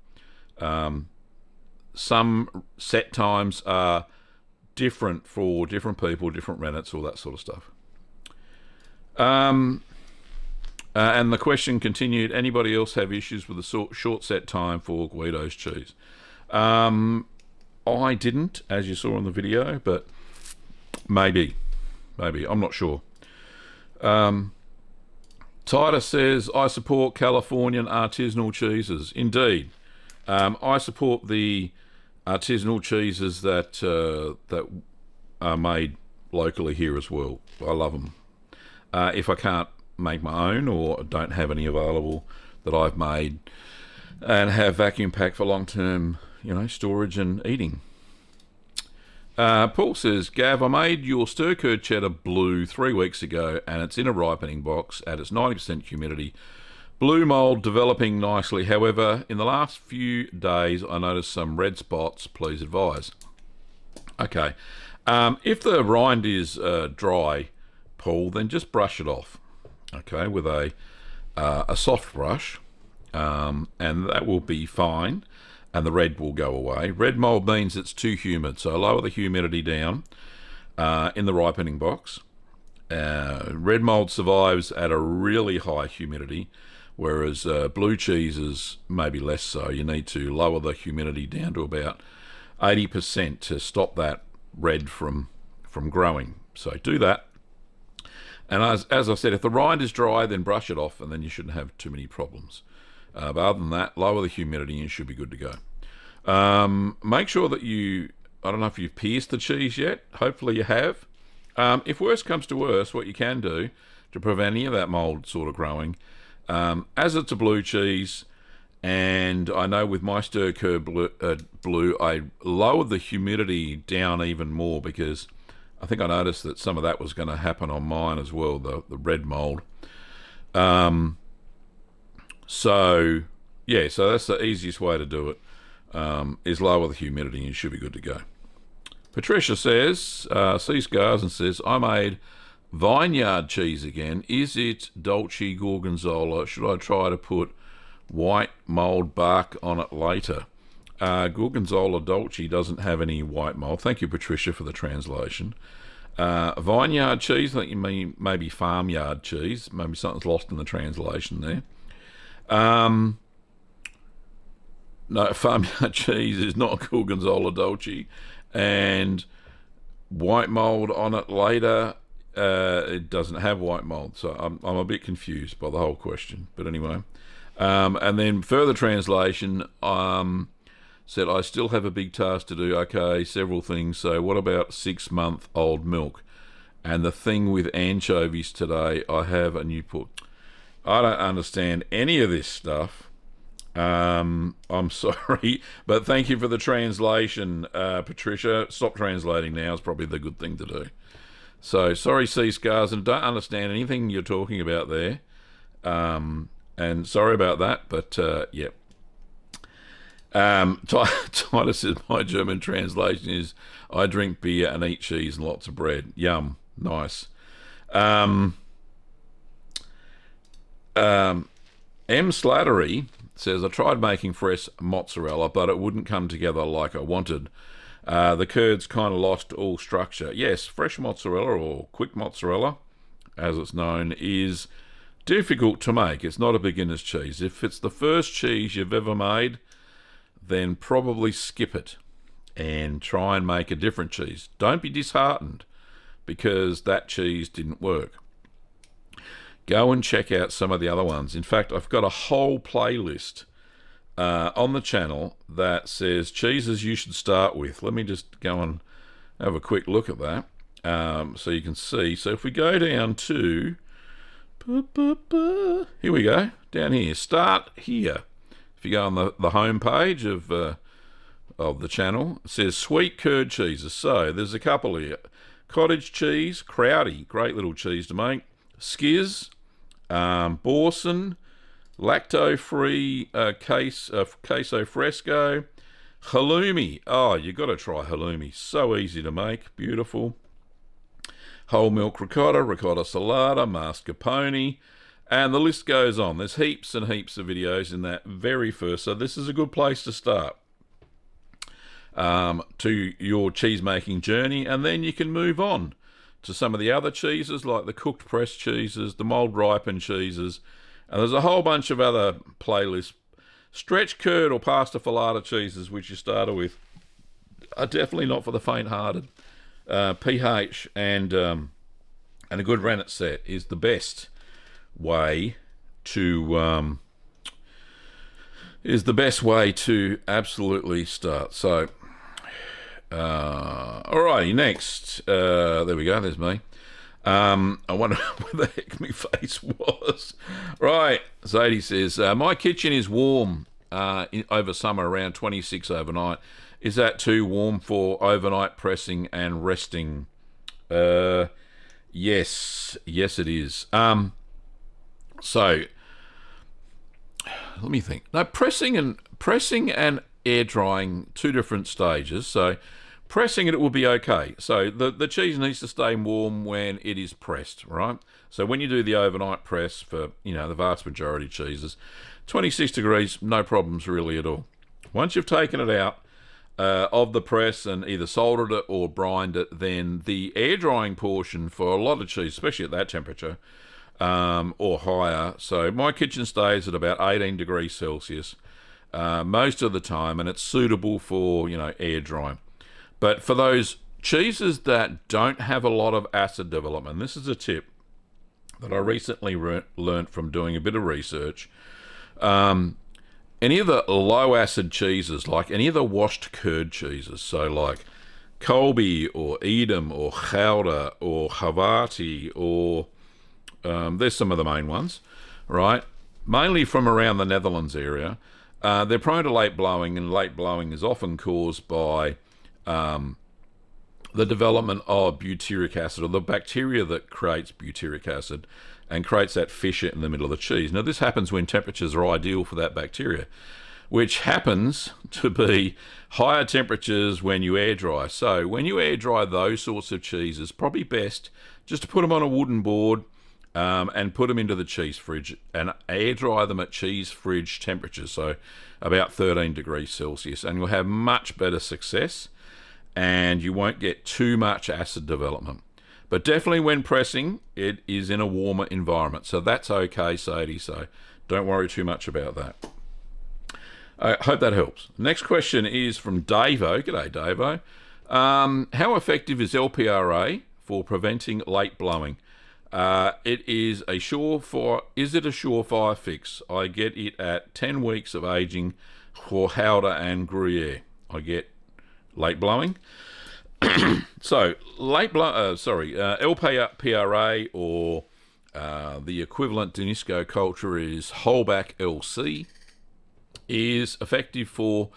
S1: Some set times are different for different people, different rennets, all that sort of stuff. And the question continued, anybody else have issues with the short set time for Guido's cheese? I didn't, as you saw in the video, but Maybe. I'm not sure. Titus says, I support Californian artisanal cheeses. Indeed. I support the artisanal cheeses that are made locally here as well. I love them. If I can't make my own or don't have any available that I've made and have vacuum packed for long-term, storage and eating. Paul says, Gav, I made your stir curd cheddar blue 3 weeks ago and it's in a ripening box at its 90% humidity. Blue mould developing nicely. However, in the last few days I noticed some red spots. Please advise. Okay. If the rind is dry, Paul, then just brush it off. Okay, with a soft brush, and that will be fine. And the red will go away. Red mould means it's too humid, so lower the humidity down in the ripening box. Red mould survives at a really high humidity, whereas blue cheeses maybe less so. You need to lower the humidity down to about 80% to stop that red from growing. So do that. And as I said, if the rind is dry, then brush it off, and then you shouldn't have too many problems. But other than that, lower the humidity and you should be good to go. Make sure that I don't know if you've pierced the cheese yet. Hopefully you have. If worse comes to worse, what you can do to prevent any of that mould sort of growing, as it's a blue cheese, and I know with my stir curd blue, I lowered the humidity down even more because I think I noticed that some of that was going to happen on mine as well, the red mould. So that's the easiest way to do it, is lower the humidity and you should be good to go. Patricia says, sees scars and says, I made vineyard cheese again. Is it Dolce Gorgonzola? Should I try to put white mould bark on it later? Gorgonzola Dolce doesn't have any white mould. Thank you, Patricia, for the translation. Vineyard cheese, I think you mean maybe farmyard cheese. Maybe something's lost in the translation there. No, farmyard cheese is not Gorgonzola Dolce, and white mould on it later, it doesn't have white mould, so I'm a bit confused by the whole question, but anyway. And then further translation, said, I still have a big task to do. Okay, several things. So what about 6-month-old milk? And the thing with anchovies today, I have a new put. I don't understand any of this stuff. I'm sorry, but thank you for the translation, Patricia. Stop translating now is probably the good thing to do. So, sorry, Sea Scars, and don't understand anything you're talking about there. And sorry about that, but yeah. Titus says, my German translation is, I drink beer and eat cheese and lots of bread. Yum. Nice. M. Slattery says, I tried making fresh mozzarella, but it wouldn't come together like I wanted. The curds kind of lost all structure. Yes, fresh mozzarella, or quick mozzarella, as it's known, is difficult to make. It's not a beginner's cheese. If it's the first cheese you've ever made, then probably skip it and try and make a different cheese. Don't be disheartened because that cheese didn't work. Go and check out some of the other ones. In fact, I've got a whole playlist on the channel that says cheeses you should start with. Let me just go and have a quick look at that so you can see. So if we go down to... Here we go, down here. Start here. If you go on the home page of the channel, it says sweet curd cheeses. So there's a couple here. Cottage cheese, Crowdy, great little cheese to make. Skiz, Borson, lacto-free queso fresco, halloumi. Oh, you got to try halloumi. So easy to make, beautiful. Whole milk ricotta, ricotta salata, mascarpone, and the list goes on. There's heaps and heaps of videos in that very first, so this is a good place to start to your cheese making journey, and then you can move on to some of the other cheeses like the cooked pressed cheeses, the mold ripened cheeses, and there's a whole bunch of other playlists. Stretch curd or pasta filata cheeses, which you started with, are definitely not for the faint-hearted. pH and a good rennet set is the best way to absolutely start. So, alrighty, next. There we go. There's me. I wonder where the heck my face was. Right, Zadie says, my kitchen is warm over summer, around 26 overnight. Is that too warm for overnight pressing and resting? Yes, it is. So let me think. No, pressing and air drying, two different stages. So pressing it will be okay. So the cheese needs to stay warm when it is pressed, right? So when you do the overnight press for, the vast majority of cheeses, 26 degrees, no problems really at all. Once you've taken it out of the press and either salted it or brined it, then the air drying portion for a lot of cheese, especially at that temperature, or higher. So my kitchen stays at about 18 degrees Celsius most of the time, and it's suitable for, air drying. But for those cheeses that don't have a lot of acid development, this is a tip that I recently learnt from doing a bit of research. Any of the low acid cheeses, like any of the washed curd cheeses, so like Colby or Edam or Gouda or Havarti or there's some of the main ones, right? Mainly from around the Netherlands area. They're prone to late blowing, and late blowing is often caused by the development of butyric acid, or the bacteria that creates butyric acid and creates that fissure in the middle of the cheese. Now, this happens when temperatures are ideal for that bacteria, which happens to be higher temperatures when you air dry. So when you air dry those sorts of cheeses, probably best just to put them on a wooden board and put them into the cheese fridge and air dry them at cheese fridge temperatures, so about 13 degrees Celsius, and you'll have much better success and you won't get too much acid development. But definitely when pressing, it is in a warmer environment. So that's okay, Sadie, so don't worry too much about that. I hope that helps. Next question is from Davo. G'day, Davo. How effective is LPRA for preventing late blowing? Is it a surefire fix? I get it at 10 weeks of aging for Gouda and Gruyere. I get late blowing. So LPRA, or the equivalent Danisco culture is Holbach LC, is effective for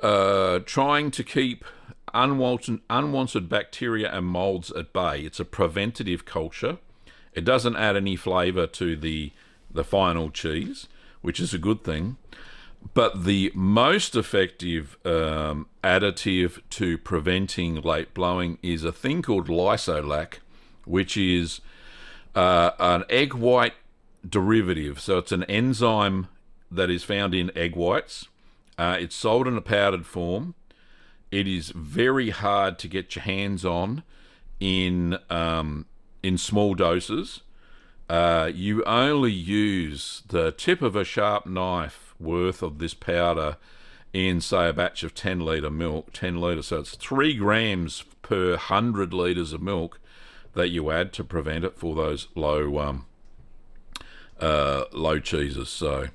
S1: trying to keep unwanted bacteria and molds at bay. It's a preventative culture. It doesn't add any flavour to the final cheese, which is a good thing. But the most effective additive to preventing late blowing is a thing called Lysolac, which is an egg white derivative. So it's an enzyme that is found in egg whites. It's sold in a powdered form. It is very hard to get your hands on in small doses. You only use the tip of a sharp knife worth of this powder in, say, a batch of 10 litre milk, 10 litres, so it's 3 grams per 100 litres of milk that you add to prevent it for those low cheeses. So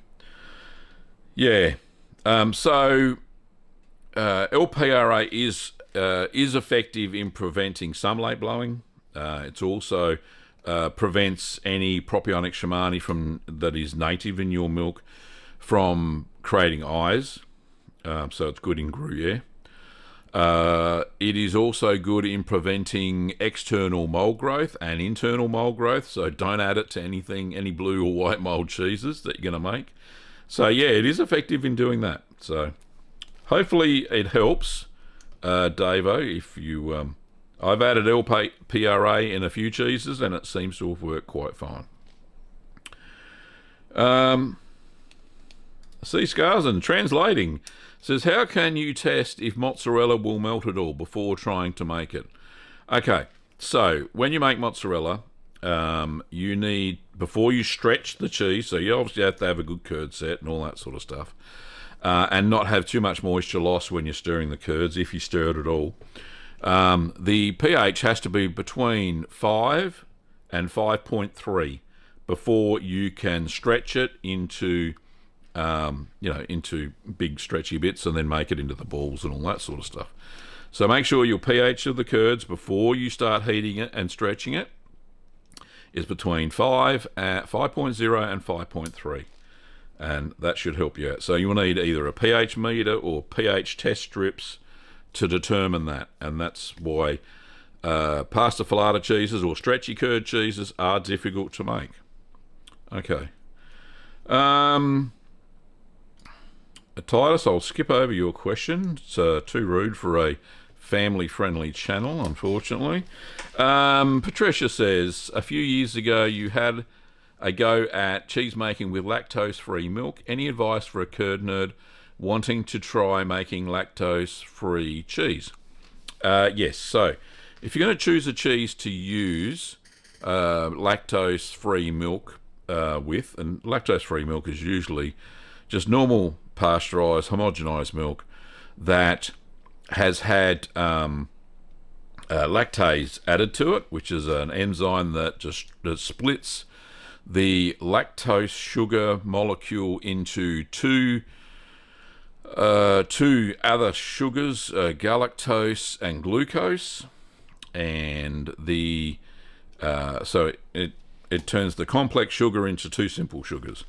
S1: yeah, LPRA is effective in preventing some late blowing. It's also prevents any propionic shamani that is native in your milk from creating eyes, so it's good in Gruyere. It is also good in preventing external mold growth and internal mold growth, so don't add it to any blue or white mold cheeses that you're going to make. So yeah, it is effective in doing that. So hopefully it helps, Davo. If you, I've added LPRA in a few cheeses and it seems to have worked quite fine. C. Scarson, translating, says, how can you test if mozzarella will melt at all before trying to make it? Okay, so when you make mozzarella, you need, before you stretch the cheese, so you obviously have to have a good curd set and all that sort of stuff, and not have too much moisture loss when you're stirring the curds, if you stir it at all. The pH has to be between 5 and 5.3 before you can stretch it into, into big stretchy bits and then make it into the balls and all that sort of stuff. So make sure your pH of the curds before you start heating it and stretching it is between 5.0 and 5.3. And that should help you out. So you will need either a pH meter or pH test strips to determine that. And that's why pasta filata cheeses or stretchy curd cheeses are difficult to make. Okay. Titus, I'll skip over your question. It's too rude for a family-friendly channel, unfortunately. Patricia says, a few years ago you had a go at cheese making with lactose-free milk. Any advice for a curd nerd wanting to try making lactose-free cheese? Yes, so if you're going to choose a cheese to use lactose-free milk with, and lactose-free milk is usually just normal pasteurised, homogenised milk that has had lactase added to it, which is an enzyme that splits the lactose sugar molecule into two other sugars, galactose and glucose, and so it turns the complex sugar into two simple sugars.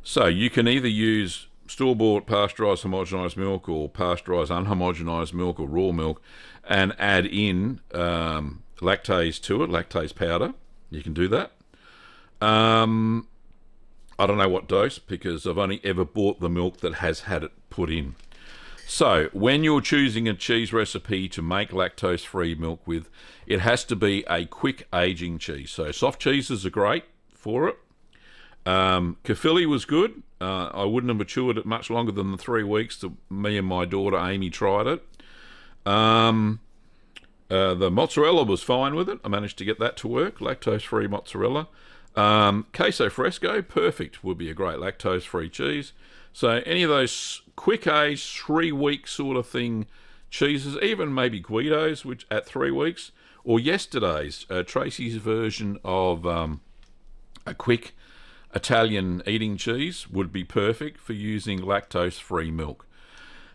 S1: So you can either use store-bought pasteurised homogenised milk or pasteurised unhomogenised milk or raw milk and add in lactase to it, lactase powder. You can do that. I don't know what dose because I've only ever bought the milk that has had it put in. So when you're choosing a cheese recipe to make lactose-free milk with, it has to be a quick aging cheese. So soft cheeses are great for it. Caerphilly was good. I wouldn't have matured it much longer than the 3 weeks that me and my daughter Amy tried it. The mozzarella was fine with it. I managed to get that to work, lactose-free mozzarella. Queso fresco, perfect, would be a great lactose-free cheese. So any of those quick age, 3 week sort of thing cheeses, even maybe Guido's, which at 3 weeks, or yesterday's, Tracy's version of a quick Italian eating cheese would be perfect for using lactose-free milk.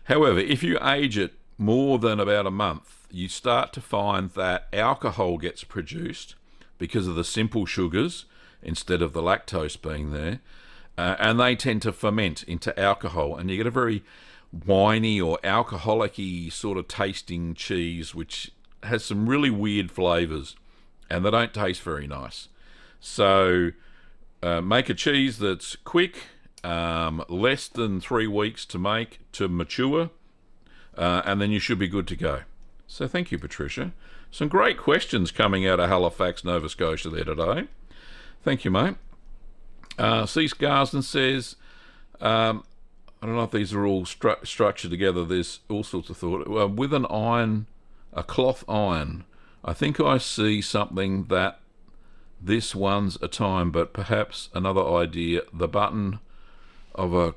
S1: However, if you age it more than about a month, you start to find that alcohol gets produced because of the simple sugars instead of the lactose being there, and they tend to ferment into alcohol, and you get a very winey or alcoholic-y sort of tasting cheese which has some really weird flavours, and they don't taste very nice. So make a cheese that's quick, less than 3 weeks to make, to mature, and then you should be good to go. So thank you, Patricia. Some great questions coming out of Halifax, Nova Scotia there today. Thank you, mate. Cease Garsden says, I don't know if these are all structured together. There's all sorts of thought. With an iron, a cloth iron, I think I see something that this one's a time, but perhaps another idea, the button of a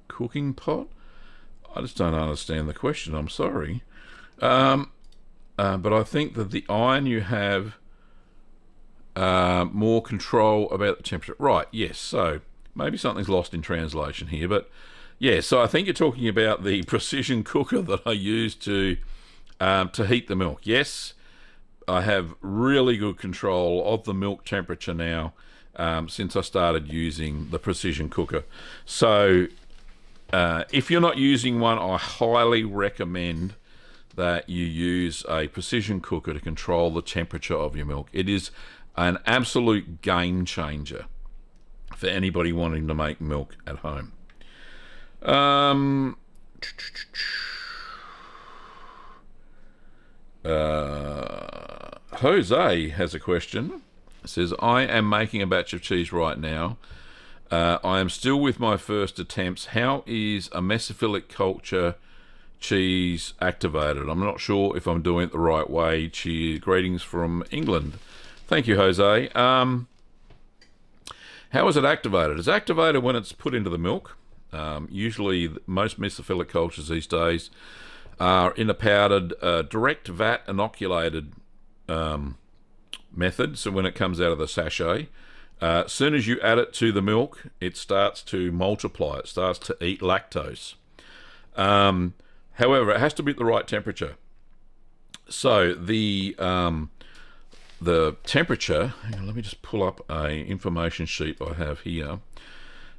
S1: cooking pot? I just don't understand the question, I'm sorry. But I think that the iron you have more control about the temperature. Right, yes, so maybe something's lost in translation here, but yeah, so I think you're talking about the precision cooker that I use to heat the milk. Yes, I have really good control of the milk temperature now since I started using the precision cooker. So if you're not using one, I highly recommend that you use a precision cooker to control the temperature of your milk. It is an absolute game changer for anybody wanting to make milk at home. Jose has a question. It says, I am making a batch of cheese right now. I am still with my first attempts. How is a mesophilic culture cheese activated? I'm not sure if I'm doing it the right way. Cheers. Greetings from England. Thank you, Jose. How is it activated? It's activated when it's put into the milk. Usually most mesophilic cultures these days are in a powdered, direct vat inoculated method. So when it comes out of the sachet, as soon as you add it to the milk, it starts to multiply. It starts to eat lactose. However, it has to be at the right temperature. So the temperature. Hang on, let me just pull up a information sheet I have here.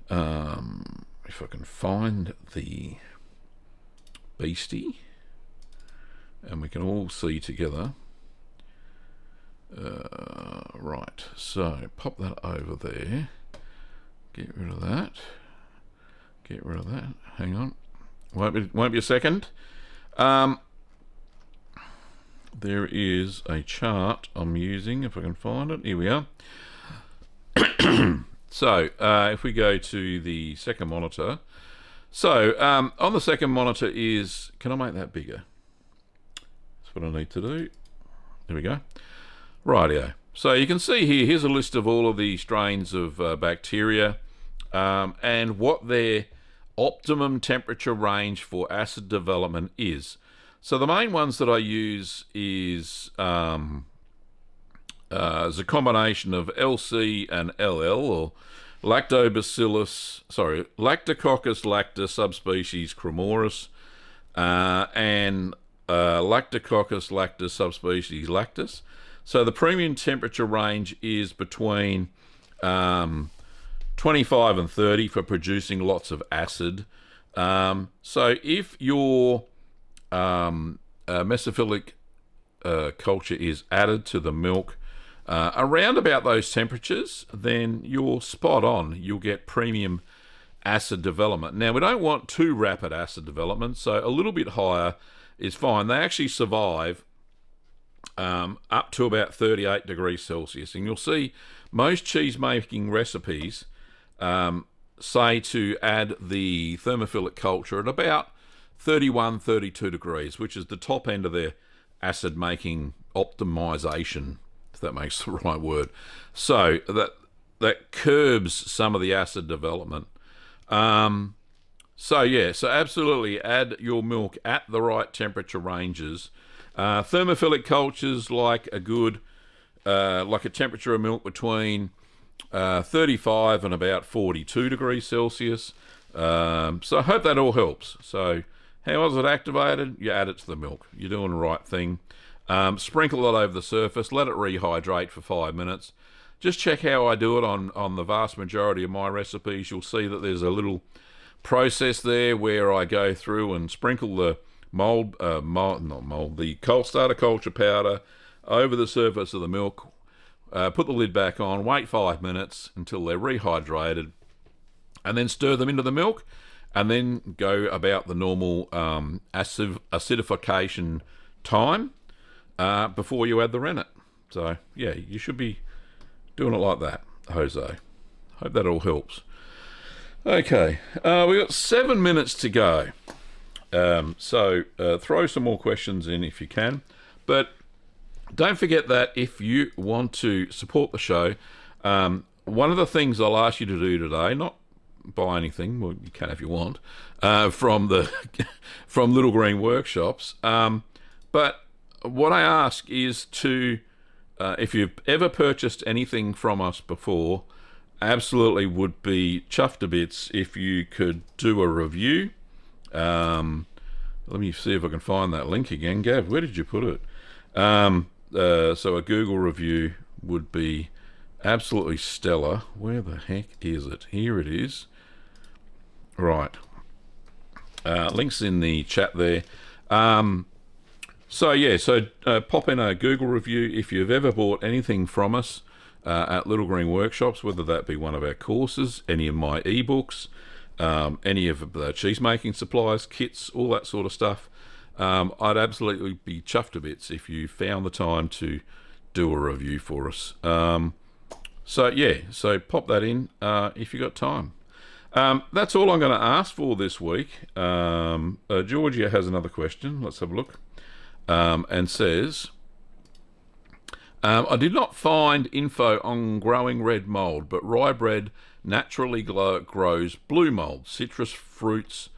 S1: If I can find the beastie, and we can all see together. Right, so pop that over there. Get rid of that. Get rid of that. Hang on. Won't be a second. There is a chart I'm using, if I can find it. Here we are. So, if we go to the second monitor. So, on the second monitor is... Can I make that bigger? That's what I need to do. There we go. Rightio. So, you can see here, here's a list of all of the strains of bacteria and what their optimum temperature range for acid development is. So, the main ones that I use is a combination of LC and LL, or Lactococcus lactis subspecies Cremoris, and Lactococcus lactis subspecies lactis. So the premium temperature range is between 25 and 30 for producing lots of acid. So if your mesophilic culture is added to the milk around about those temperatures, then you're spot on. You'll get premium acid development. Now, we don't want too rapid acid development, so a little bit higher is fine. They actually survive up to about 38 degrees Celsius. And you'll see most cheese-making recipes say to add the thermophilic culture at about 31, 32 degrees, which is the top end of their acid-making optimization, if that makes the right word. So that curbs some of the acid development. So absolutely add your milk at the right temperature ranges. Thermophilic cultures like a temperature of milk between 35 and about 42 degrees Celsius. So I hope that all helps. So how is it activated? You add it to the milk. You're doing the right thing. Sprinkle it over the surface. Let it rehydrate for 5 minutes. Just check how I do it on the vast majority of my recipes. You'll see that there's a little process there where I go through and sprinkle the the cold starter culture powder over the surface of the milk. Put the lid back on. Wait 5 minutes until they're rehydrated, and then stir them into the milk, and then go about the normal acidification time before you add the rennet. So yeah, you should be doing it like that, Jose. Hope that all helps. Okay, we've got 7 minutes to go. So throw some more questions in if you can. But don't forget that if you want to support the show, one of the things I'll ask you to do today, not buy anything, well, you can if you want, from Little Green Workshops, but what I ask is to, if you've ever purchased anything from us before, absolutely would be chuffed to bits if you could do a review. Let me see if I can find that link again. Gav, where did you put it? So a Google review would be absolutely stellar. Where the heck is it? Here it is. Right. Links in the chat there. So pop in a Google review if you've ever bought anything from us at Little Green Workshops, whether that be one of our courses, any of my ebooks, any of the cheese making supplies, kits, all that sort of stuff. I'd absolutely be chuffed to bits if you found the time to do a review for us. So pop that in if you got time. That's all I'm going to ask for this week. Georgia has another question. Let's have a look. And says, I did not find info on growing red mold, but rye bread naturally grows blue mold. Citrus fruits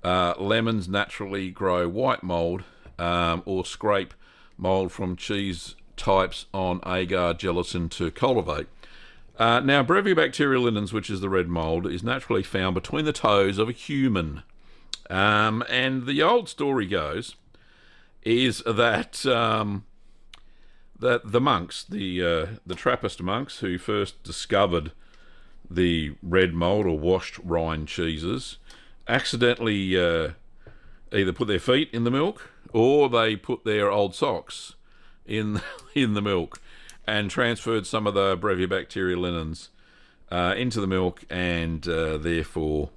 S1: lemons naturally grow white mould, or scrape mould from cheese types on agar gelatin to cultivate. Now, Brevibacterial linens, which is the red mould, is naturally found between the toes of a human. And the old story goes is that that the monks, the Trappist monks who first discovered the red mould or washed rind cheeses, accidentally either put their feet in the milk or they put their old socks in the milk and transferred some of the Brevibacterial linens into the milk, and therefore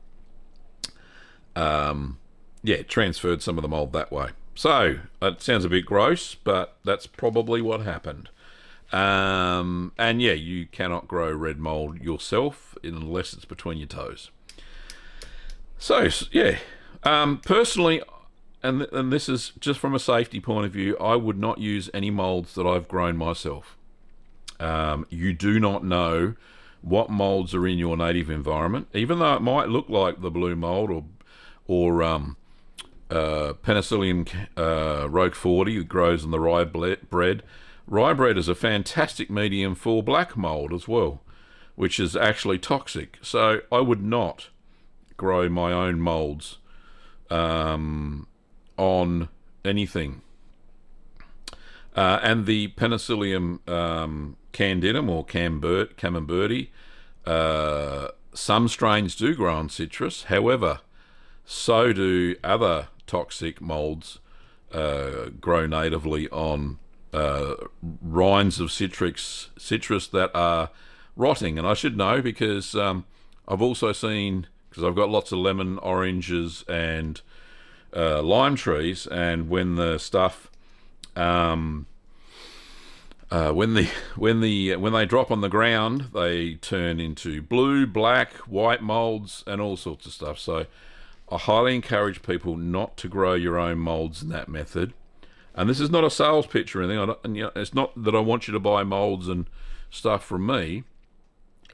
S1: transferred some of the mould that way. So it sounds a bit gross, but that's probably what happened. And yeah, you cannot grow red mould yourself unless it's between your toes. So yeah, personally, and this is just from a safety point of view, I would not use any moulds that I've grown myself. You do not know what moulds are in your native environment, even though it might look like the blue mould or Penicillium roqueforti that grows in the rye bread. Rye bread is a fantastic medium for black mould as well, which is actually toxic. So I would not grow my own moulds on anything. And the Penicillium candidum or camemberti, some strains do grow on citrus. However, so do other toxic moulds grow natively on rinds of citrus that are rotting. And I should know because I've also seen, because I've got lots of lemon, oranges and lime trees, and when the stuff when they drop on the ground, they turn into blue, black, white moulds and all sorts of stuff. So I highly encourage people not to grow your own moulds in that method. And this is not a sales pitch or anything. It's not that I want you to buy moulds and stuff from me.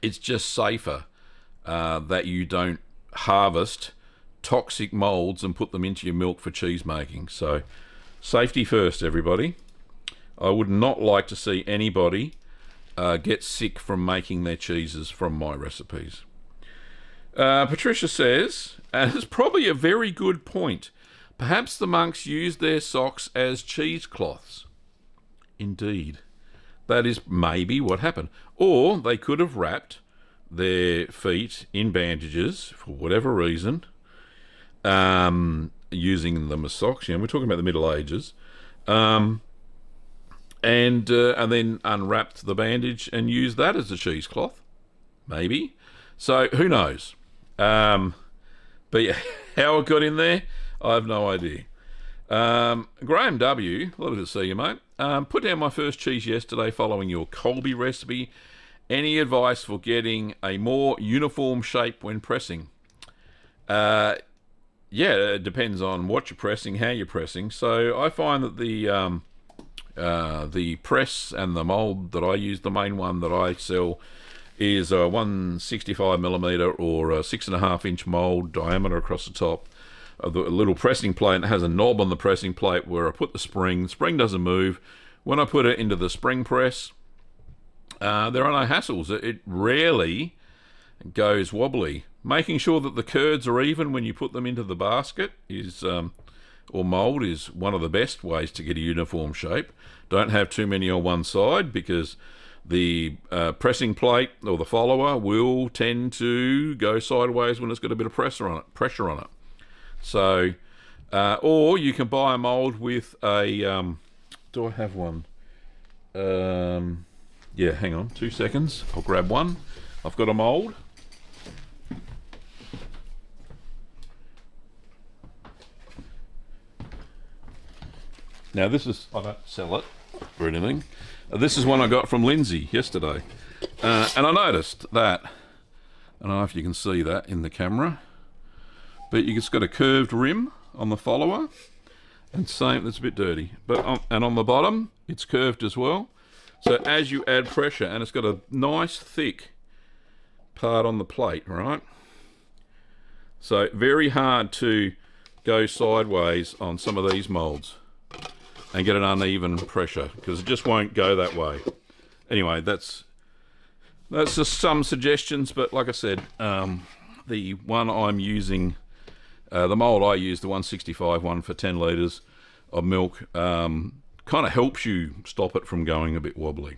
S1: It's just safer that you don't harvest toxic moulds and put them into your milk for cheese making. So safety first, everybody. I would not like to see anybody get sick from making their cheeses from my recipes. Patricia says, and it's probably a very good point, perhaps the monks used their socks as cheesecloths. Indeed. That is maybe what happened. Or they could have wrapped their feet in bandages for whatever reason, using them as socks. We're talking about the Middle Ages. And then unwrapped the bandage and used that as a cheesecloth. Maybe. So, who knows? But yeah, how it got in there, I have no idea. Graham W., lovely to see you, mate. Put down my first cheese yesterday following your Colby recipe. Any advice for getting a more uniform shape when pressing? Yeah, it depends on what you're pressing, how you're pressing. So I find that the press and the mould that I use, the main one that I sell, is a 165mm or a 6.5-inch mould diameter across the top. A little pressing plate, and it has a knob on the pressing plate where I put the spring. The spring doesn't move. When I put it into the spring press, there are no hassles. It rarely goes wobbly. Making sure that the curds are even when you put them into the basket is, or mould, is one of the best ways to get a uniform shape. Don't have too many on one side because the pressing plate or the follower will tend to go sideways when it's got a bit of pressure on it. So, or you can buy a mould with a. Do I have one? Yeah, hang on, 2 seconds. I'll grab one. I've got a mould. Now this is, I don't sell it or anything. This is one I got from Lindsay yesterday. And I noticed that, I don't know if you can see that in the camera, but it's got a curved rim on the follower, and same, it's a bit dirty, but and on the bottom, it's curved as well. So as you add pressure, and it's got a nice thick part on the plate, right? So very hard to go sideways on some of these moulds and get an uneven pressure, because it just won't go that way. Anyway, that's just some suggestions, but like I said, the one I'm using, the mould I use, the 165 one for 10 litres of milk, kind of helps you stop it from going a bit wobbly.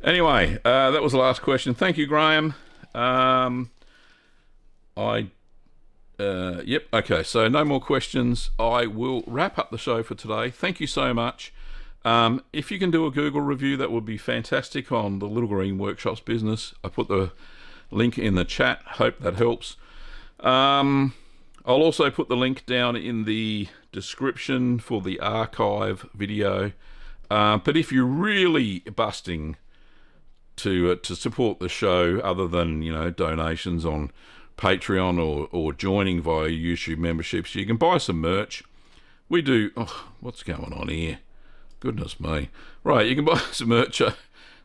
S1: Anyway, that was the last question. Thank you, Graham. Yep, okay, so no more questions. I will wrap up the show for today. Thank you so much. If you can do a Google review, that would be fantastic on the Little Green Workshops business. I put the link in the chat. Hope that helps. I'll also put the link down in the description for the archive video. But if you're really busting to support the show, other than, you know, donations on Patreon or joining via YouTube memberships, you can buy some merch. We do... Oh, what's going on here? Goodness me. Right, you can buy some merch.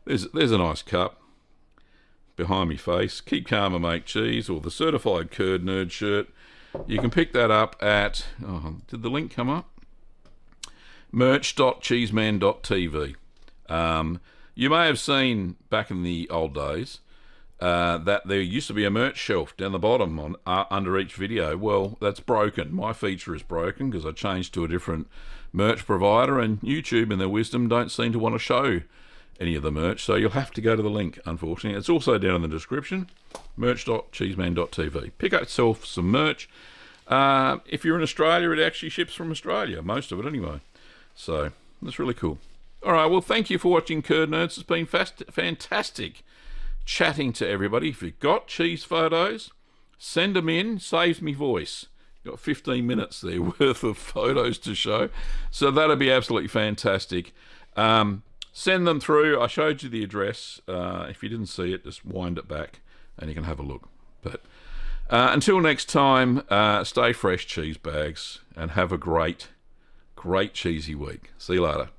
S1: There's a nice cup behind me face. Keep calm and make cheese, or the Certified Curd Nerd shirt. You can pick that up at... Oh, did the link come up? merch.cheeseman.tv. You may have seen back in the old days that there used to be a merch shelf down the bottom on under each video. Well, that's broken. My feature is broken because I changed to a different merch provider, and YouTube in their wisdom don't seem to want to show any of the merch, so you'll have to go to the link, unfortunately. It's also down in the description, merch.cheeseman.tv. Pick up yourself some merch. If you're in Australia, it actually ships from Australia, most of it anyway. So that's really cool. All right, well, thank you for watching Curd Nerds. It's been fantastic chatting to everybody. If you've got cheese photos, send them in. Saves me voice. Got 15 minutes there worth of photos to show, so that'll be absolutely fantastic. Send them through. I showed you the address. If you didn't see it, just wind it back and you can have a look. But until next time, stay fresh, cheese bags, and have a great cheesy week. See you later.